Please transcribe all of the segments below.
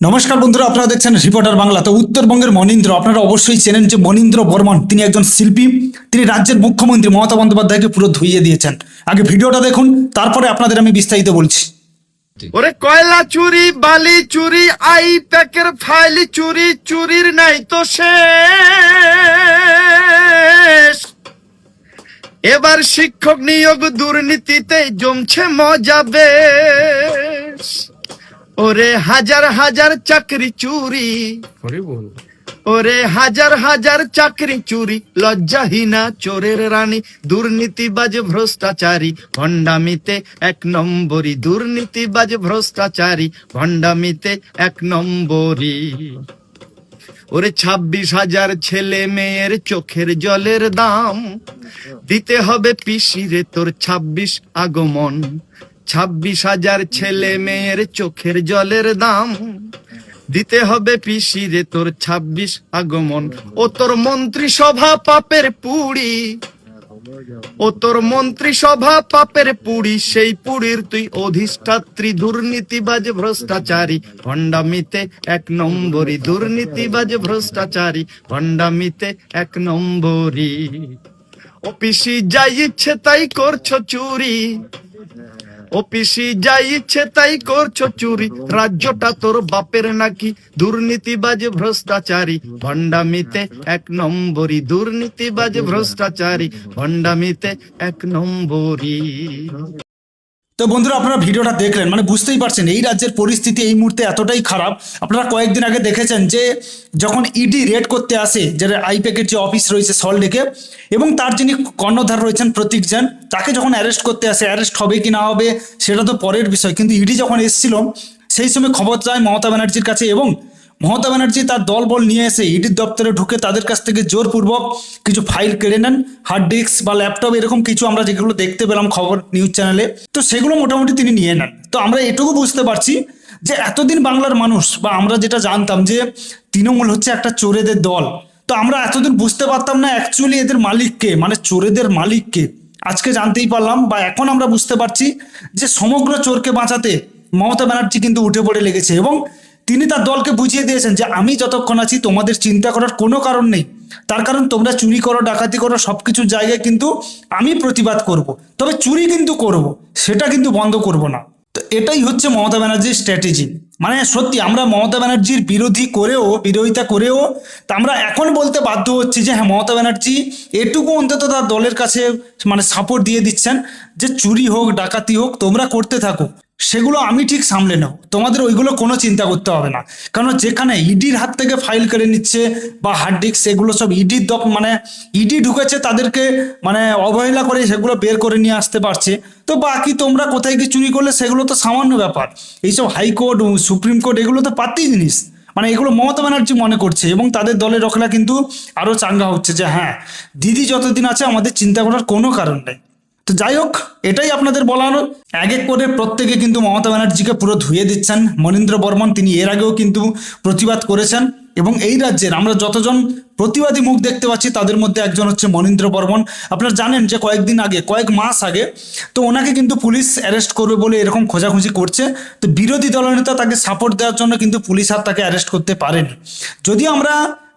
নমস্কার বন্ধুরা, আপনারা দেখছেন রিপোর্টার বাংলা। তো উত্তরবঙ্গের মনীন্দ্র আপনারা অবশ্যই চেনেন যে মনীন্দ্র বর্মন তিনি একজন শিল্পী। তিনি রাজ্যের মুখ্যমন্ত্রী মমতা বন্দ্যোপাধ্যায়কে পুরো ধুইয়ে দিয়েছেন। আগে ভিডিওটা দেখুন, তারপরে আপনাদের আমি বিস্তারিত বলছি। ওরে কয়লা চুরি, বালি চুরি, আই প্যাকের ফাইল চুরি, চুরির নাই তো শেষ। এবার শিক্ষক নিয়োগ দুর্নীতিতে জমছে মজা বেশ। ওরে হাজার হাজার চাকরি চুরি, ওরে হাজার হাজার চাকরি চুরি, লজ্জাহীনা চোরের রানী, দুর্নীতিবাজ ভ্রষ্টাচারী, ভণ্ডামিতে এক নম্বরী, দুর্নীতিবাজ ভ্রষ্টাচারী, ভণ্ডামিতে এক নম্বরী। ওরে 26,000 ছেলে মেয়ের চোখের জলের দাম, দিতে হবে পিসিরে তোর 26 আগমন। 26,000 ছেলে মেয়ের চোখের জলের দাম, দিতে হবে পিসিরে তোর 26 আগমন। ও তোর মন্ত্রিসভা পাপের পুড়ি, ও তোর মন্ত্রিসভা পাপের পুড়ি, সেই পুড়ির তুই অধিষ্ঠাত্রী, দুর্নীতিবাজ ভ্রষ্টাচারী, ভণ্ডামিতে এক নম্বরী, দুর্নীতিবাজ ভ্রষ্টাচারী, ভণ্ডামিতে এক নম্বরী। অফিসি যাই ইচ্ছে তাই করছো চুরি, অফিসি যাই ইচ্ছে তাই করছো চুরি, রাজ্যটা তোর বাপের নাকি, দুর্নীতিবাজ ভ্রষ্টাচারী, ভণ্ডামিতে এক নম্বরী, দুর্নীতিবাজ ভ্রষ্টাচারী, ভণ্ডামিতে এক নম্বরী। তো বন্ধুরা, আপনারা ভিডিওটা দেখলেন, মানে বুঝতেই পারছেন এই রাজ্যের পরিস্থিতি এই মুহূর্তে এতটাই খারাপ। আপনারা কয়েকদিন আগে দেখেছেন যে যখন ইডি রেড করতে আসে, যে আইপ্যাকের যে অফিস রয়েছে সল্টলেকে, এবং তার যিনি কর্ণধার রয়েছেন প্রতীক জৈন, তাকে যখন অ্যারেস্ট করতে আসে, অ্যারেস্ট হবে কি না হবে সেটা তো পরের বিষয়, কিন্তু ইডি যখন এসেছিল সেই সময় খবর যায় মমতা ব্যানার্জির কাছে, এবং মমতা ব্যানার্জি তার দলবল নিয়ে এসে ইডির দপ্তরে ঢুকে তাদের কাছ থেকে জোরপূর্বক কিছু ফাইল কেড়ে নেন, হার্ড ডিস্ক বা ল্যাপটপ, এরকম কিছু আমরা যেগুলো দেখতে পেলাম খবর নিউজ চ্যানেলে, তো সেগুলো মোটামুটি তিনি নিয়ে নেন। তো আমরা এটুকু বুঝতে পারছি যে এতদিন বাংলার মানুষ বা আমরা যেটা জানতাম যে তৃণমূল হচ্ছে একটা চোরেদের দল, তো আমরা এতদিন বুঝতে পারতাম না অ্যাকচুয়ালি এদের মালিককে, মানে চোরেদের মালিককে আজকে জানতেই পারলাম, বা এখন আমরা বুঝতে পারছি যে সমগ্র চোরকে বাঁচাতে মমতা ব্যানার্জি কিন্তু উঠে পড়ে লেগেছে, এবং তিনি তার দলকে বুঝিয়ে দিয়েছেন যে আমি যতক্ষণ আছি তোমাদের চিন্তা করার কোনো কারণ নেই, তার কারণ তোমরা চুরি করো, ডাকাতি করো, সবকিছুর জায়গায় কিন্তু আমি প্রতিবাদ করব, তবে চুরি কিন্তু করব, সেটা কিন্তু বন্ধ করব না। তো এটাই হচ্ছে মমতা ব্যানার্জির স্ট্র্যাটেজি। মানে সত্যি আমরা মমতা ব্যানার্জির বিরোধিতা করেও তা আমরা এখন বলতে বাধ্য হচ্ছি যে হ্যাঁ, মমতা ব্যানার্জি এটুকু অন্তত তার দলের কাছে মানে সাপোর্ট দিয়ে দিচ্ছেন যে চুরি হোক ডাকাতি হোক তোমরা করতে থাকো, সেগুলো আমি ঠিক সামলে নেব, তোমাদের ওইগুলো কোনো চিন্তা করতে হবে না। কারণ যেখানে ইডির হাত থেকে ফাইল কেড়ে নিচ্ছে বা হার্ড ডিস্ক, সেগুলো সব ইডির মানে ইডি ঢুকেছে তাদেরকে মানে অবহেলা করে সেগুলো বের করে নিয়ে আসতে পারছে, তো বাকি তোমরা কোথায় কি চুরি করলে সেগুলো তো সামান্য ব্যাপার। এইসব হাইকোর্ট সুপ্রিম কোর্ট এগুলো তো পাতি জিনিস, মানে এগুলো মমতা ব্যানার্জি মনে করছে, এবং তাদের দলের লোকেরা কিন্তু আরো চাঙ্গা হচ্ছে যে হ্যাঁ, দিদি যতদিন আছে আমাদের চিন্তা করার কোনো কারণ নেই। তো যাই হোক, এটাই আপনাদের বলানো। এক এক করে প্রত্যেকে কিন্তু মমতা ব্যানার্জিকে পুরো ধুয়ে দিচ্ছেন। মনীন্দ্র বর্মন তিনি এর আগেও কিন্তু প্রতিবাদ করেছেন, এবং এই রাজ্যের আমরা যতজন প্রতিবাদী মুখ দেখতে পাচ্ছি তাদের মধ্যে একজন হচ্ছে মনীন্দ্র বর্মন। আপনারা জানেন যে কয়েক মাস আগে তো ওনাকে কিন্তু পুলিশ অ্যারেস্ট করবে বলে এরকম খোঁজাখুঁজি করছে, তো বিরোধী দলনেতা তাকে সাপোর্ট দেওয়ার জন্য কিন্তু পুলিশ আর তাকে অ্যারেস্ট করতে পারেনি। যদিও আমরা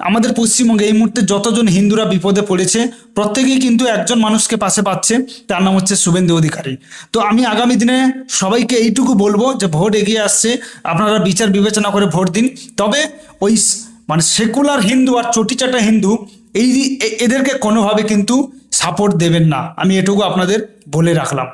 আমাদের পশ্চিমবঙ্গে এই মুহূর্তে যতজন হিন্দুরা বিপদে পড়েছে প্রত্যেকেই কিন্তু একজন মানুষকে পাশে পাচ্ছে, তার নাম হচ্ছে শুভেন্দু অধিকারী। তো আমি আগামী দিনে সবাইকে এইটুকু বলবো যে ভোট এগিয়ে আসছে, আপনারা বিচার বিবেচনা করে ভোট দিন, তবে ওই মানে সেকুলার হিন্দু আর চটিচাটা হিন্দু এদেরকে কোনোভাবে কিন্তু সাপোর্ট দেবেন না, আমি এটুকু আপনাদের বলে রাখলাম।